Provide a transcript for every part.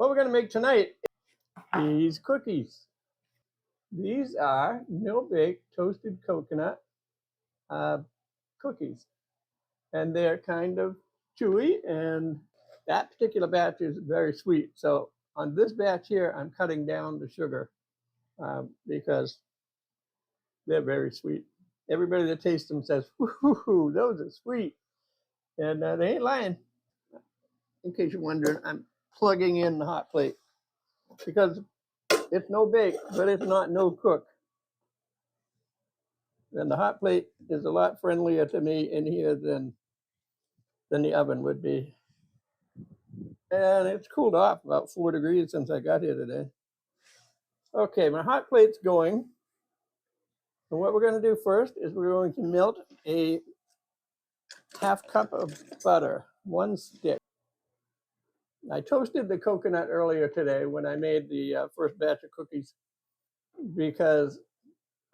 What we're going to make tonight is these cookies. These are no-bake toasted coconut cookies, and they're kind of chewy, and that particular batch is very sweet. So on this batch here, I'm cutting down the sugar because they're very sweet. Everybody that tastes them says, "Whoo, those are sweet," and they ain't lying. In case you're wondering, I'm plugging in the hot plate because it's no bake, but it's not no cook. And the hot plate is a lot friendlier to me in here than the oven would be. And it's cooled off about 4 degrees since I got here today. Okay, my hot plate's going. And what we're going to do first is we're going to melt a half cup of butter, 1 stick. I toasted the coconut earlier today when I made the first batch of cookies because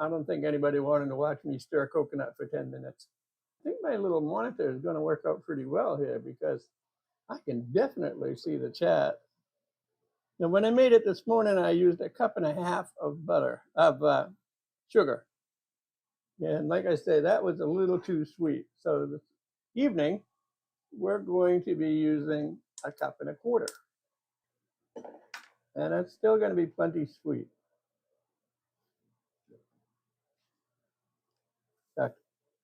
I don't think anybody wanted to watch me stir coconut for 10 minutes. I think my little monitor is going to work out pretty well here because I can definitely see the chat. Now, when I made it this morning, I used 1.5 cups of sugar. And like I say, that was a little too sweet. So this evening, we're going to be using 1.25 cups. And it's still going to be plenty sweet. The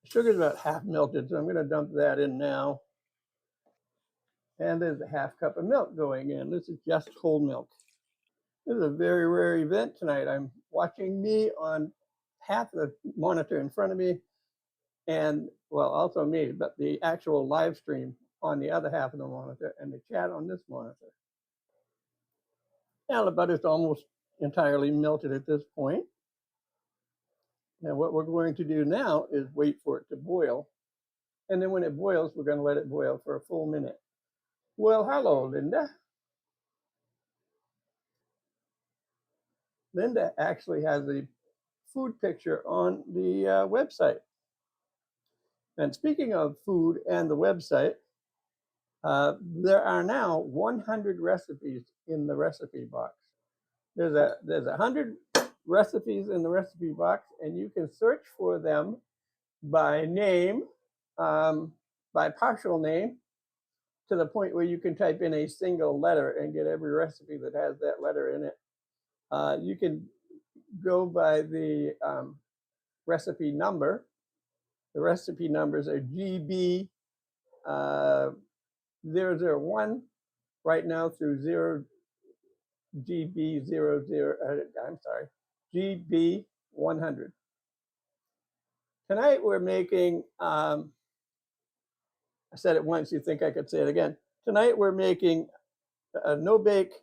sugar's about half melted, so I'm going to dump that in now. And there's 1/2 cup of milk going in. This is just whole milk. This is a very rare event tonight. I'm watching me on half the monitor in front of me, and well, also me, but the actual live stream on the other half of the monitor and the chat on this monitor. Now the butter's almost entirely melted at this point. And what we're going to do now is wait for it to boil. And then when it boils, we're going to let it boil for a full minute. Well, hello, Linda. Linda actually has a food picture on the website. And speaking of food and the website, there are now 100 recipes in the recipe box. There's 100 recipes in the recipe box, and you can search for them by name, by partial name, to the point where you can type in a single letter and get every recipe that has that letter in it. You can go by the recipe number. The recipe numbers are GB 001 right now through GB 100. Tonight we're making, I said it once, you think I could say it again. Tonight we're making no-bake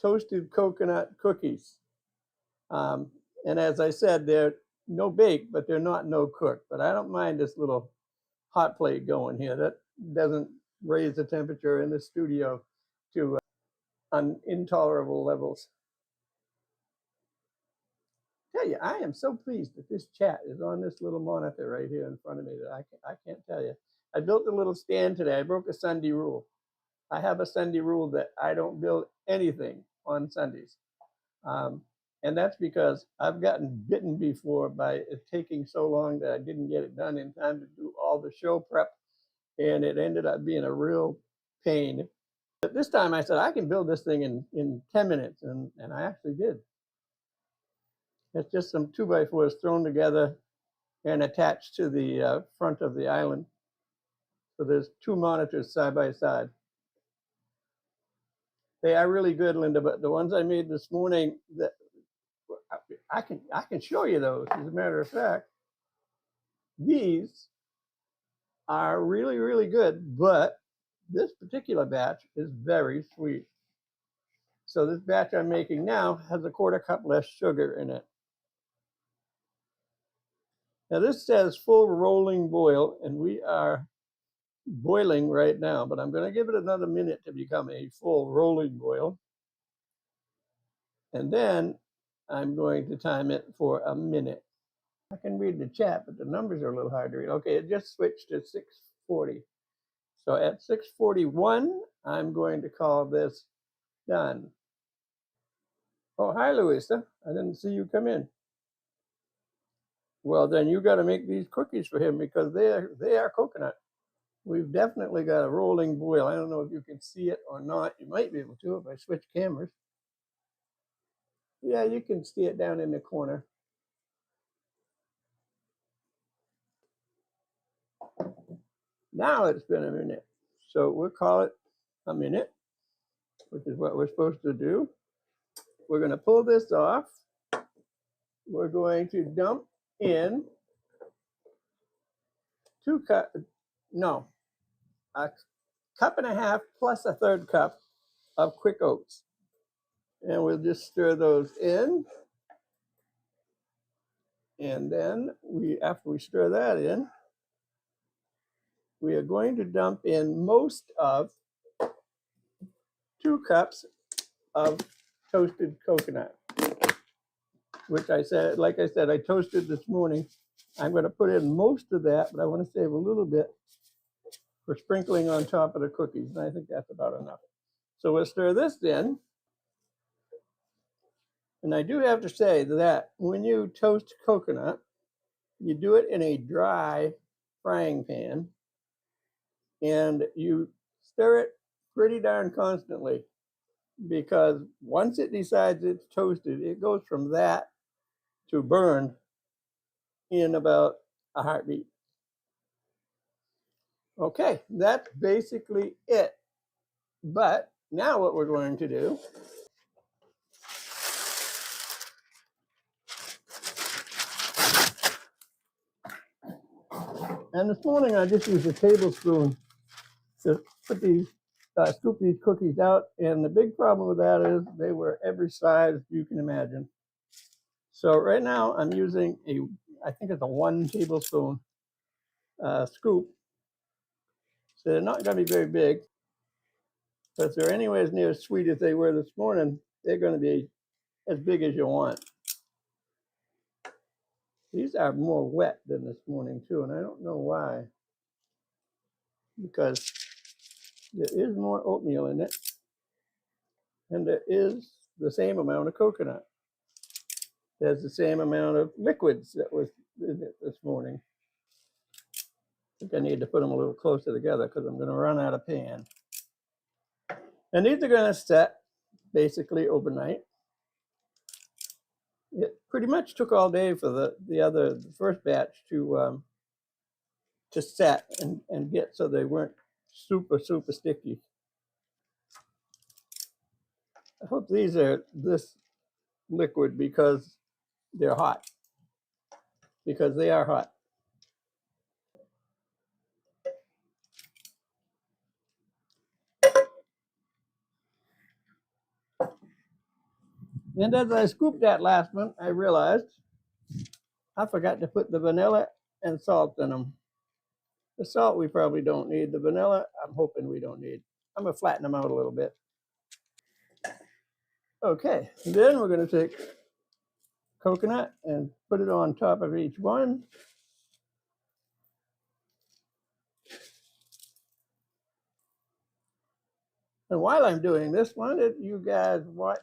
toasted coconut cookies. And as I said, they're no bake, but they're not no cook. But I don't mind this little hot plate going here. That doesn't raise the temperature in the studio to intolerable levels. Tell you, I am so pleased that this chat is on this little monitor right here in front of me that I can't tell you. I built a little stand today. I broke a Sunday rule. I have a Sunday rule that I don't build anything on Sundays. And that's because I've gotten bitten before by it taking so long that I didn't get it done in time to do all the show prep. And it ended up being a real pain. But this time I said, I can build this thing in 10 minutes. And I actually did. It's just some 2x4s thrown together and attached to the front of the island. So there's 2 monitors side by side. They are really good, Linda, but the ones I made this morning, that I can show you those. As a matter of fact, these are really, really good, but this particular batch is very sweet. So this batch I'm making now has 1/4 cup less sugar in it. Now this says full rolling boil, and we are boiling right now, but I'm going to give it another minute to become a full rolling boil. And then I'm going to time it for a minute. I can read the chat, but the numbers are a little hard to read. Okay, it just switched to 6:40. So at 6:41, I'm going to call this Done. Oh, hi, Louisa. I didn't see you come in. Well, then you got to make these cookies for him because they are coconut. We've definitely got a rolling boil. I don't know if you can see it or not. You might be able to if I switch cameras. Yeah, you can see it down in the corner. Now it's been a minute. So we'll call it a minute, which is what we're supposed to do. We're going to pull this off. We're going to dump in a cup and a half plus a third cup of quick oats. And we'll just stir those in. And then after we stir that in, we are going to dump in most of 2 cups of toasted coconut, which like I said, I toasted this morning. I'm going to put in most of that, but I want to save a little bit for sprinkling on top of the cookies. And I think that's about enough. So we'll stir this in. And I do have to say that when you toast coconut, you do it in a dry frying pan and you stir it pretty darn constantly, because once it decides it's toasted, it goes from that to burned in about a heartbeat. Okay, that's basically it. But now what we're going to do and this morning I just used a tablespoon to put these scoop these cookies out, and the big problem with that is they were every size you can imagine. So right now I'm using I think it's a 1 tablespoon scoop. So they're not going to be very big, but if they're anywhere near as sweet as they were this morning, they're going to be as big as you want. These are more wet than this morning too, and I don't know why, because there is more oatmeal in it, and there is the same amount of coconut. There's the same amount of liquids that was in it this morning. I think I need to put them a little closer together because I'm going to run out of pan. And these are going to set basically overnight. It pretty much took all day for the first batch to set and get so they weren't super sticky. I hope these are this liquid because they're hot, because they are hot. And as I scooped that last one, I realized I forgot to put the vanilla and salt in them. The salt we probably don't need. The vanilla, I'm hoping we don't need. I'm going to flatten them out a little bit. Okay, then we're going to take coconut and put it on top of each one. And while I'm doing this one, you guys watch.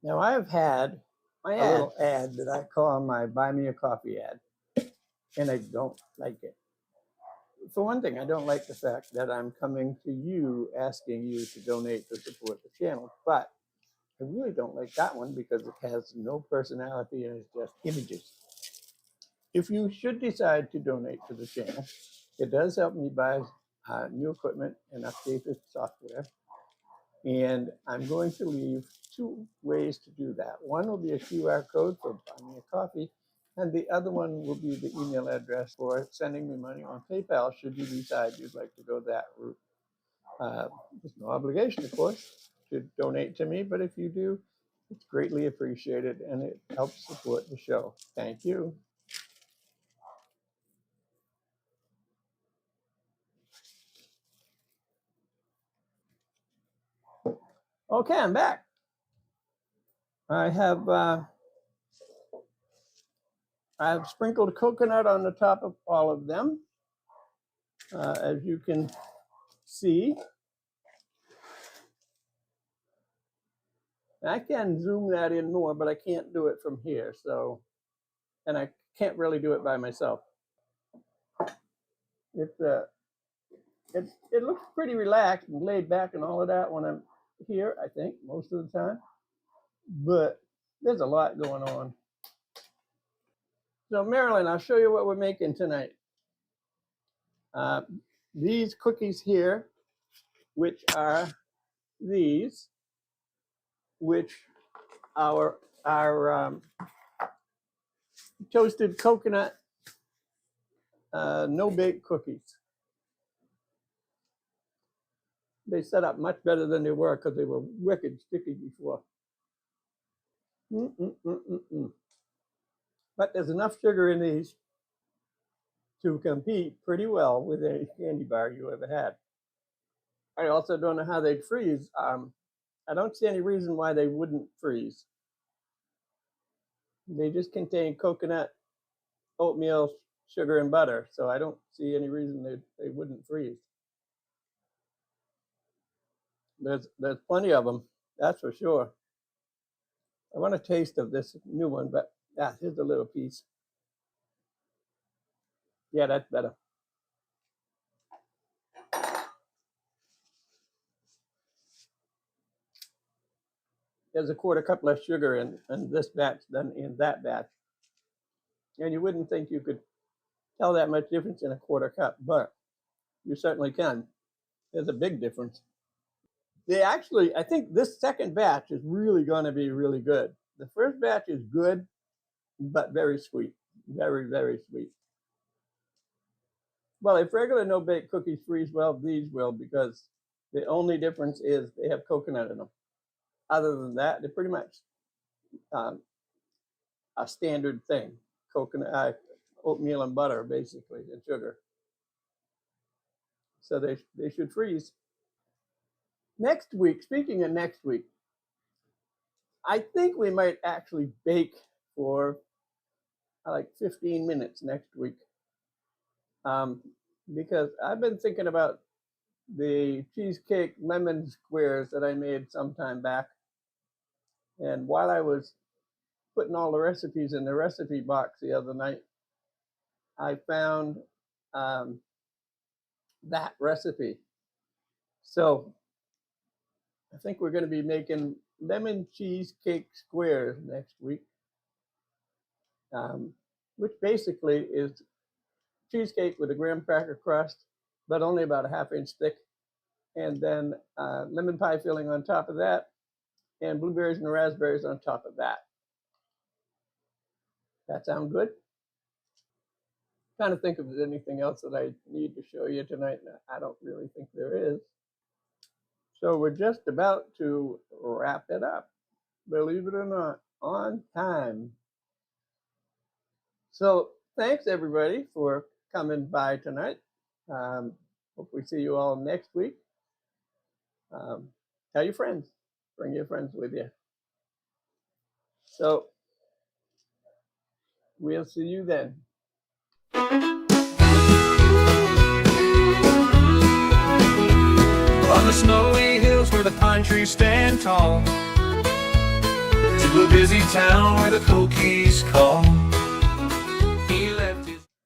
Now I've had a little ad that I call my Buy Me a Coffee ad, and I don't like it. For one thing, I don't like the fact that I'm coming to you asking you to donate to support the channel, but I really don't like that one because it has no personality and it's just images. If you should decide to donate to the channel, it does help me buy new equipment and update the software. And I'm going to leave 2 ways to do that. One will be a QR code for Buy Me a Coffee, and the other one will be the email address for sending me money on PayPal should you decide you'd like to go that route. There's no obligation, of course, to donate to me, but if you do, it's greatly appreciated and it helps support the show. Thank you. Okay, I'm back. I've sprinkled coconut on the top of all of them. As you can see. I can zoom that in more, but I can't do it from here. So, and I can't really do it by myself. It looks pretty relaxed and laid back and all of that when I'm here, I think, most of the time. But there's a lot going on. So Marilyn, I'll show you what we're making tonight. These cookies here, which are these, which are toasted coconut no-bake cookies. They set up much better than they were because they were wicked sticky before. But there's enough sugar in these to compete pretty well with any candy bar you ever had. I also don't know how they'd freeze. I don't see any reason why they wouldn't freeze. They just contain coconut, oatmeal, sugar, and butter, so I don't see any reason they wouldn't freeze. There's plenty of them, that's for sure. I want a taste of this new one, but here's a little piece. Yeah, that's better. There's a quarter cup less sugar in this batch than in that batch. And you wouldn't think you could tell that much difference in a quarter cup, but you certainly can. There's a big difference. I think this second batch is really going to be really good. The first batch is good, but very sweet. Very, very sweet. Well, if regular no-bake cookies freeze well, these will, because the only difference is they have coconut in them. Other than that, they're pretty much a standard thing. Coconut, oatmeal and butter, basically, and sugar. So they should freeze. Next week, speaking of next week, I think we might actually bake for like 15 minutes next week. Because I've been thinking about the cheesecake lemon squares that I made some time back. And while I was putting all the recipes in the recipe box the other night, I found that recipe. So I think we're going to be making lemon cheesecake squares next week, which basically is cheesecake with a graham cracker crust, but only about a ½ inch thick, and then lemon pie filling on top of that, and blueberries and raspberries on top of that. That sound good? Trying to think if there's anything else that I need to show you tonight. I don't really think there is. So we're just about to wrap it up, believe it or not, on time. So thanks everybody for coming by tonight. Hope we see you all next week. Tell your friends, bring your friends with you. So we'll see you then. On the snowy hills where the pine trees stand tall, to a busy town where the Coquis call.